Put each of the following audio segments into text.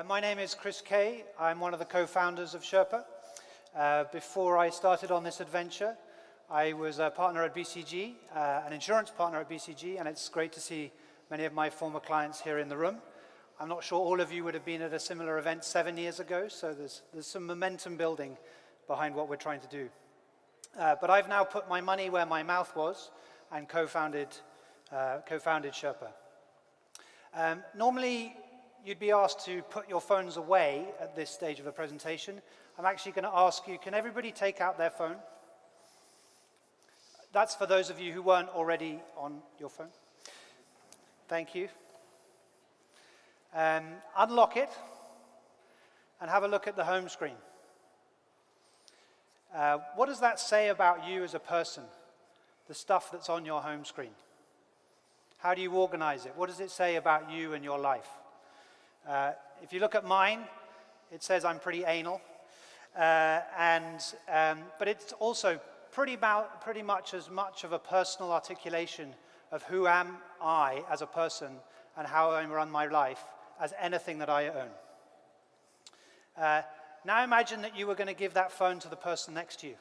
My name is Chris Kay. I'm one of the co-founders of Sherpa. Before I started on this adventure, I was a partner at BCG, an insurance partner at BCG, and it's great to see many of my former clients here in the room. I'm not sure all of you would have been at a similar event 7 years ago, so there's some momentum building behind what we're trying to do. But I've now put my money where my mouth was and co-founded Sherpa. Normally, you'd be asked to put your phones away at this stage of the presentation. I'm actually going to ask you, can everybody take out their phone? That's for those of you who weren't already on your phone. Thank you. Unlock it and have a look at the home screen. What does that say about you as a person, the stuff that's on your home screen? How do you organize it? What does it say about you and your life? If you look at mine, it says I'm pretty anal, but it's also pretty much as much of a personal articulation of who am I as a person and how I run my life as anything that I own. Now imagine that you were going to give that phone to the person next to you.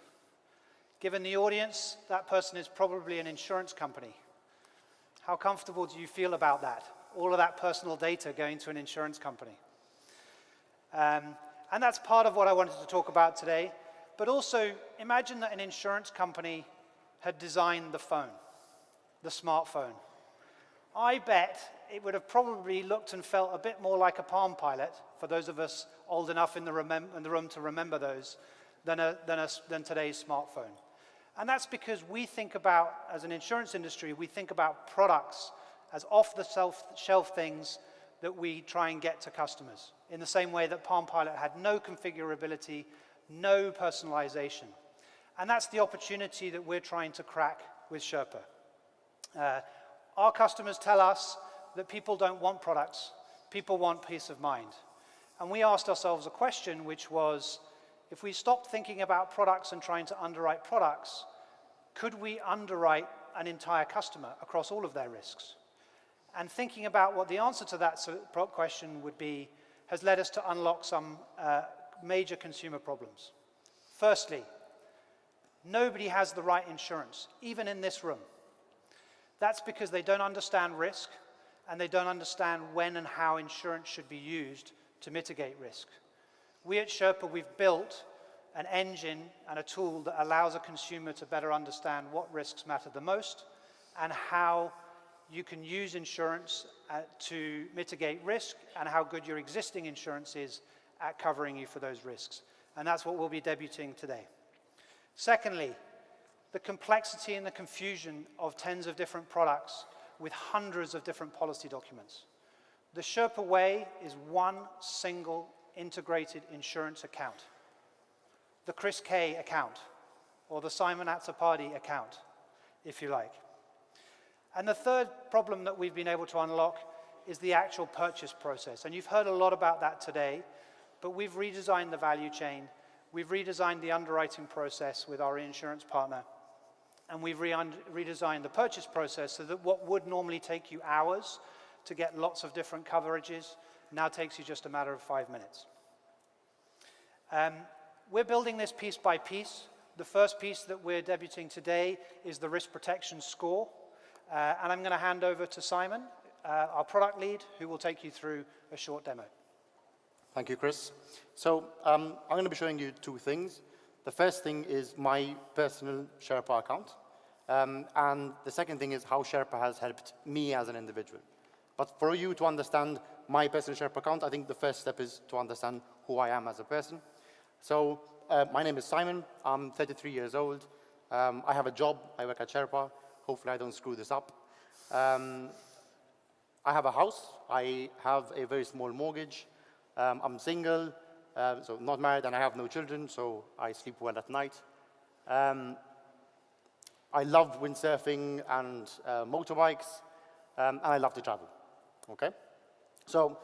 Given the audience, that person is probably an insurance company. How comfortable do you feel about that? All of that personal data going to an insurance company. And that's part of what I wanted to talk about today. But also, imagine that an insurance company had designed the phone, the smartphone. I bet it would have probably looked and felt a bit more like a Palm Pilot, for those of us old enough in the room to remember those, than today's smartphone. And that's because we think about, as an insurance industry, we think about products as off-the-shelf things that we try and get to customers, in the same way that Palm Pilot had no configurability, no personalization. And that's the opportunity that we're trying to crack with Sherpa. Our customers tell us that people don't want products, people want peace of mind. And we asked ourselves a question, which was, if we stopped thinking about products and trying to underwrite products, could we underwrite an entire customer across all of their risks? And thinking about what the answer to that question would be has led us to unlock some major consumer problems. Firstly, nobody has the right insurance, even in this room. That's because they don't understand risk, and they don't understand when and how insurance should be used to mitigate risk. We at Sherpa, we've built an engine and a tool that allows a consumer to better understand what risks matter the most and how you can use insurance to mitigate risk and how good your existing insurance is at covering you for those risks. And that's what we'll be debuting today. Secondly, the complexity and the confusion of tens of different products with hundreds of different policy documents. The Sherpa way is one single integrated insurance account. The Chris K account, or the Simon Atzapadi account, if you like. And the third problem that we've been able to unlock is the actual purchase process. And you've heard a lot about that today, but we've redesigned the value chain, we've redesigned the underwriting process with our reinsurance partner, and we've redesigned the purchase process so that what would normally take you hours to get lots of different coverages now takes you just a matter of 5 minutes. We're building this piece by piece. The first piece that we're debuting today is the Risk Protection Score. And I'm going to hand over to Simon, our product lead, who will take you through a short demo. Thank you, Chris. So I'm going to be showing you two things. The first thing is my personal Sherpa account. And the second thing is how Sherpa has helped me as an individual. But for you to understand my personal Sherpa account, I think the first step is to understand who I am as a person. So my name is Simon. I'm 33 years old. I have a job. I work at Sherpa. Hopefully I don't screw this up. I have a house. I have a very small mortgage. I'm single, so not married, and I have no children, so I sleep well at night. I love windsurfing and motorbikes, and I love to travel. Okay? So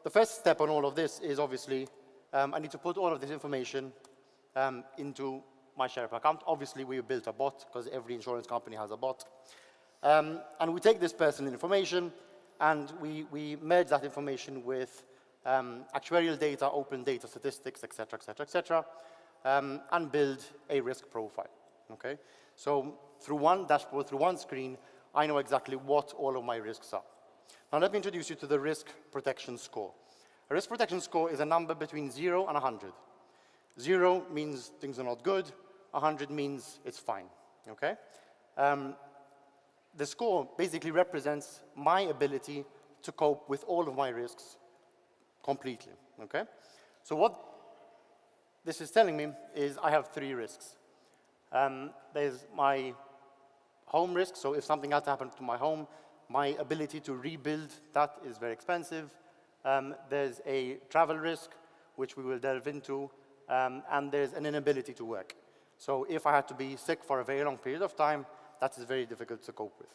the first step on all of this is obviously I need to put all of this information into my Sherpa account. Obviously, we built a bot because every insurance company has a bot. And we take this personal information and we merge that information with actuarial data, open data, statistics, et cetera, and build a risk profile, okay? So through one dashboard, through one screen, I know exactly what all of my risks are. Now let me introduce you to the Risk Protection Score. A risk protection score is a number between 0 and 100. 0 means things are not good, 100 means it's fine, okay? The score basically represents my ability to cope with all of my risks completely, okay? So what this is telling me is I have 3 risks. There's my home risk, so if something had to happen to my home, my ability to rebuild that is very expensive. There's a travel risk, which we will delve into, and there's an inability to work. So if I had to be sick for a very long period of time, that is very difficult to cope with.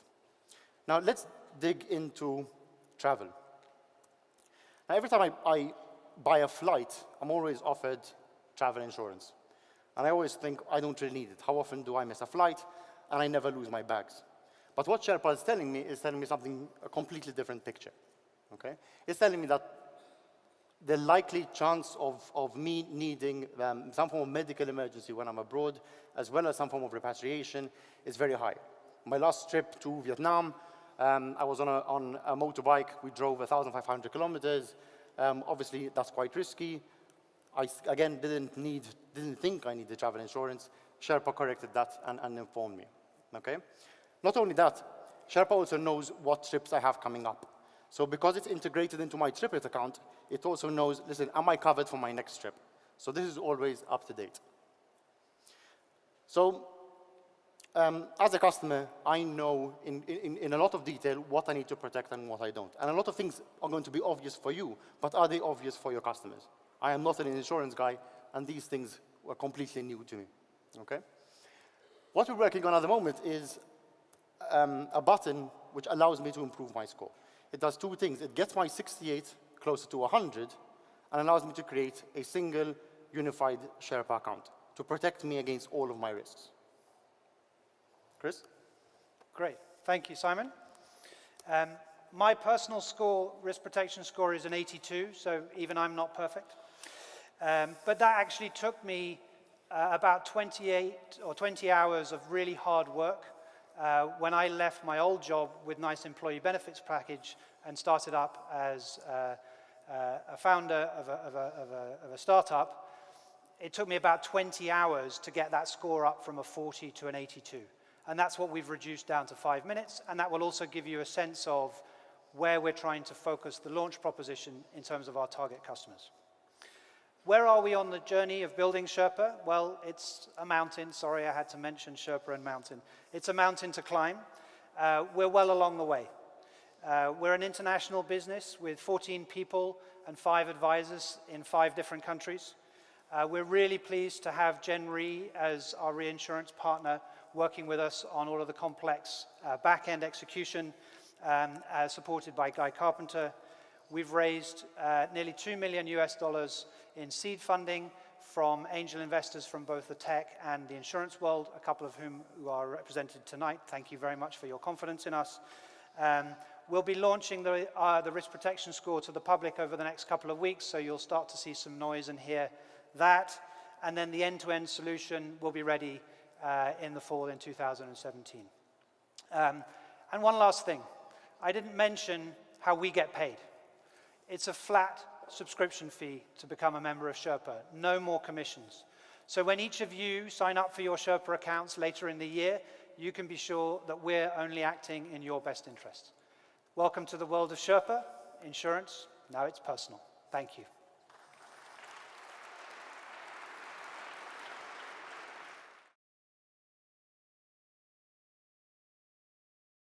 Now let's dig into travel. Now every time I buy a flight, I'm always offered travel insurance. And I always think, I don't really need it. How often do I miss a flight? And I never lose my bags. But what Sherpa is telling me something, a completely different picture, okay? It's telling me that the likely chance of me needing some form of medical emergency when I'm abroad, as well as some form of repatriation, is very high. My last trip to Vietnam, I was on a motorbike. We drove 1,500 kilometers. Obviously, that's quite risky. I, again, didn't think I needed travel insurance. Sherpa corrected that and informed me, okay? Not only that, Sherpa also knows what trips I have coming up. So because it's integrated into my TripIt account, it also knows, listen, am I covered for my next trip? So this is always up to date. So as a customer, I know in a lot of detail what I need to protect and what I don't. And a lot of things are going to be obvious for you, but are they obvious for your customers? I am not an insurance guy, and these things were completely new to me, okay? What we're working on at the moment is a button which allows me to improve my score. It does 2 things. It gets my 68 closer to 100 and allows me to create a single unified Sherpa account to protect me against all of my risks. Chris? Great. Thank you, Simon. My personal score, risk protection score, is an 82, so even I'm not perfect. But that actually took me about 28 or 20 hours of really hard work when I left my old job with nice employee benefits package and started up as a founder of a startup. It took me about 20 hours to get that score up from a 40 to an 82. And that's what we've reduced down to 5 minutes. And that will also give you a sense of where we're trying to focus the launch proposition in terms of our target customers. Where are we on the journey of building Sherpa? Well, it's a mountain. Sorry, I had to mention Sherpa and mountain. It's a mountain to climb. We're well along the way. We're an international business with 14 people and 5 advisors in 5 different countries. We're really pleased to have Gen Re as our reinsurance partner working with us on all of the complex back-end execution supported by Guy Carpenter. We've raised nearly $2 million in seed funding from angel investors from both the tech and the insurance world, a couple of whom who are represented tonight. Thank you very much for your confidence in us. We'll be launching the risk protection score to the public over the next couple of weeks, so you'll start to see some noise and hear that. And then the end-to-end solution will be ready in the fall in 2017. And one last thing. I didn't mention how we get paid. It's a flat subscription fee to become a member of Sherpa, no more commissions. So when each of you sign up for your Sherpa accounts later in the year, you can be sure that we're only acting in your best interest. Welcome to the world of Sherpa, insurance. Now it's personal. Thank you.